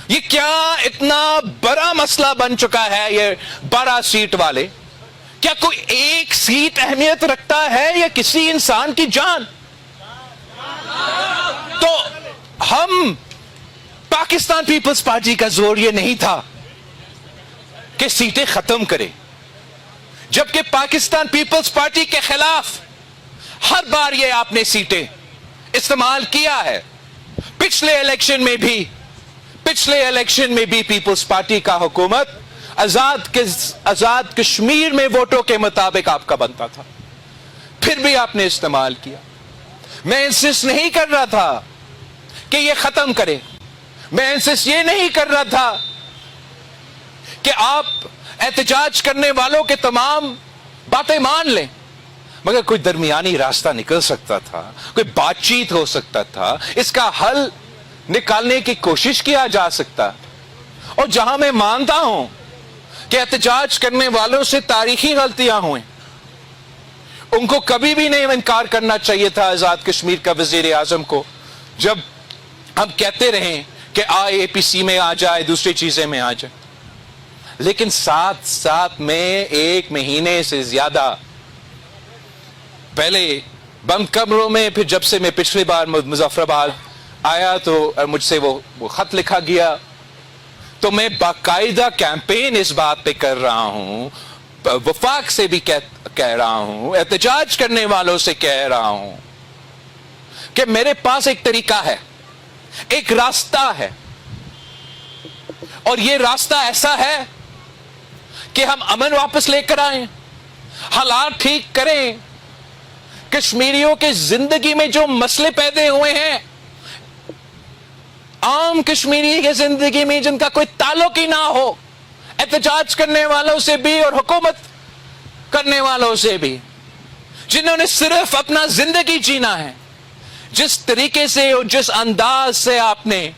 یہ کیا اتنا بڑا مسئلہ بن چکا ہے یہ 12 سیٹ والے؟ کیا کوئی ایک سیٹ اہمیت رکھتا ہے یا کسی انسان کی جان؟ تو ہم پاکستان پیپلز پارٹی کا زور یہ نہیں تھا کہ سیٹیں ختم کرے، جبکہ پاکستان پیپلز پارٹی کے خلاف ہر بار یہ آپ نے سیٹیں استعمال کیا ہے۔ پچھلے الیکشن میں بھی پیپلز پارٹی کا حکومت آزاد کشمیر میں ووٹوں کے مطابق آپ کا بنتا تھا، پھر بھی آپ نے استعمال کیا۔ میں انسسٹ نہیں کر رہا تھا کہ یہ ختم کرے، میں انسسٹ یہ نہیں کر رہا تھا کہ آپ احتجاج کرنے والوں کے تمام باتیں مان لیں، مگر کوئی درمیانی راستہ نکل سکتا تھا، کوئی بات چیت ہو سکتا تھا، اس کا حل نکالنے کی کوشش کیا جا سکتا۔ اور جہاں میں مانتا ہوں کہ احتجاج کرنے والوں سے تاریخی غلطیاں ہوئیں، ان کو کبھی بھی نہیں انکار کرنا چاہیے تھا آزاد کشمیر کا وزیر اعظم کو، جب ہم کہتے رہیں کہ اے پی سی میں آ جائے، دوسری چیزیں میں آ جائے، لیکن ساتھ میں 1 مہینے سے زیادہ پہلے بند کمروں میں، پھر جب سے میں پچھلی بار مظفر آباد آیا تو مجھ سے وہ خط لکھا گیا، تو میں باقاعدہ کیمپین اس بات پہ کر رہا ہوں، وفاق سے بھی کہہ رہا ہوں، احتجاج کرنے والوں سے کہہ رہا ہوں کہ میرے پاس ایک طریقہ ہے، ایک راستہ ہے، اور یہ راستہ ایسا ہے کہ ہم امن واپس لے کر آئیں، حالات ٹھیک کریں، کشمیریوں کے زندگی میں جو مسئلے پیدا ہوئے ہیں، عام کشمیری کی زندگی میں جن کا کوئی تعلق ہی نہ ہو، احتجاج کرنے والوں سے بھی اور حکومت کرنے والوں سے بھی، جنہوں نے صرف اپنا زندگی جینا ہے، جس طریقے سے اور جس انداز سے آپ نے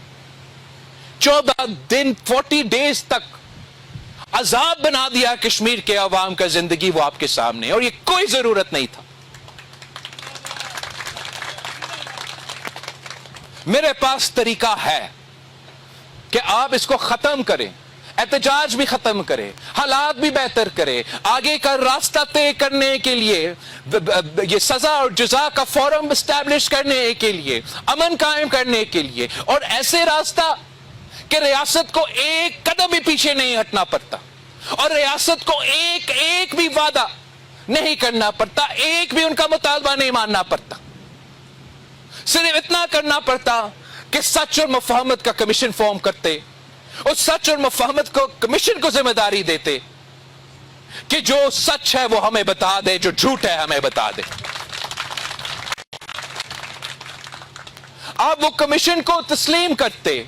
14 دن 40 ڈیز تک عذاب بنا دیا کشمیر کے عوام کا زندگی، وہ آپ کے سامنے، اور یہ کوئی ضرورت نہیں تھا۔ میرے پاس طریقہ ہے کہ آپ اس کو ختم کریں، احتجاج بھی ختم کریں، حالات بھی بہتر کریں، آگے کا راستہ طے کرنے کے لیے، یہ سزا اور جزا کا فورم اسٹیبلش کرنے کے لیے، امن قائم کرنے کے لیے، اور ایسے راستہ کہ ریاست کو ایک قدم بھی پیچھے نہیں ہٹنا پڑتا، اور ریاست کو ایک بھی وعدہ نہیں کرنا پڑتا، ایک بھی ان کا مطالبہ نہیں ماننا پڑتا، صرف اتنا کرنا پڑتا کہ سچ اور مفاہمت کا کمیشن فارم کرتے، اور سچ اور مفاہمت کو کمیشن کو ذمہ داری دیتے کہ جو سچ ہے وہ ہمیں بتا دے، جو جھوٹ ہے ہمیں بتا دے۔ آپ وہ کمیشن کو تسلیم کرتے،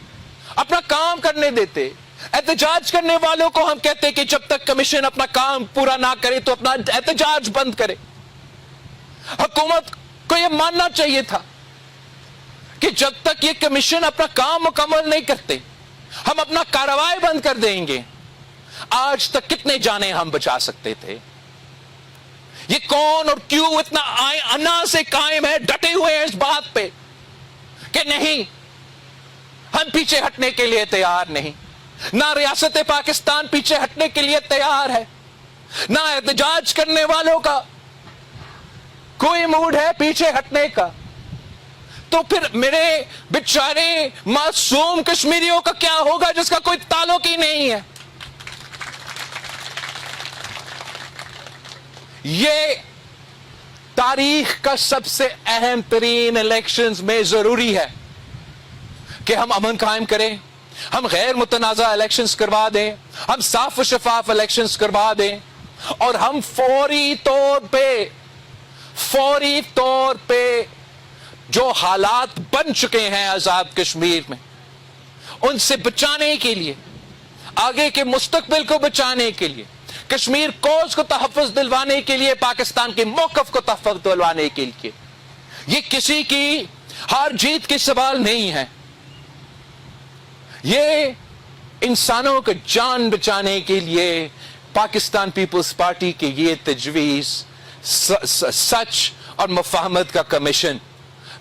اپنا کام کرنے دیتے۔ احتجاج کرنے والوں کو ہم کہتے کہ جب تک کمیشن اپنا کام پورا نہ کرے تو اپنا احتجاج بند کرے۔ حکومت کو یہ ماننا چاہیے تھا کہ جب تک یہ کمیشن اپنا کام مکمل نہیں کرتے ہم اپنا کارروائی بند کر دیں گے۔ آج تک کتنے جانیں ہم بچا سکتے تھے؟ یہ کون اور کیوں اتنا انا سے قائم ہے، ڈٹے ہوئے ہیں اس بات پہ کہ نہیں، ہم پیچھے ہٹنے کے لیے تیار نہیں، نہ ریاست پاکستان پیچھے ہٹنے کے لیے تیار ہے، نہ احتجاج کرنے والوں کا کوئی موڈ ہے پیچھے ہٹنے کا۔ تو پھر میرے بیچارے معصوم کشمیریوں کا کیا ہوگا جس کا کوئی تعلق ہی نہیں ہے؟ یہ تاریخ کا سب سے اہم ترین الیکشنز میں ضروری ہے کہ ہم امن قائم کریں، ہم غیر متنازع الیکشنز کروا دیں، ہم صاف و شفاف الیکشنز کروا دیں، اور ہم فوری طور پہ جو حالات بن چکے ہیں آزاد کشمیر میں ان سے بچانے کے لیے، آگے کے مستقبل کو بچانے کے لیے، کشمیر کوز کو تحفظ دلوانے کے لیے، پاکستان کے موقف کو تحفظ دلوانے کے لیے، یہ کسی کی ہار جیت کے سوال نہیں ہے، یہ انسانوں کو جان بچانے کے لیے پاکستان پیپلز پارٹی کی یہ تجویز، سچ اور مفاہمت کا کمیشن،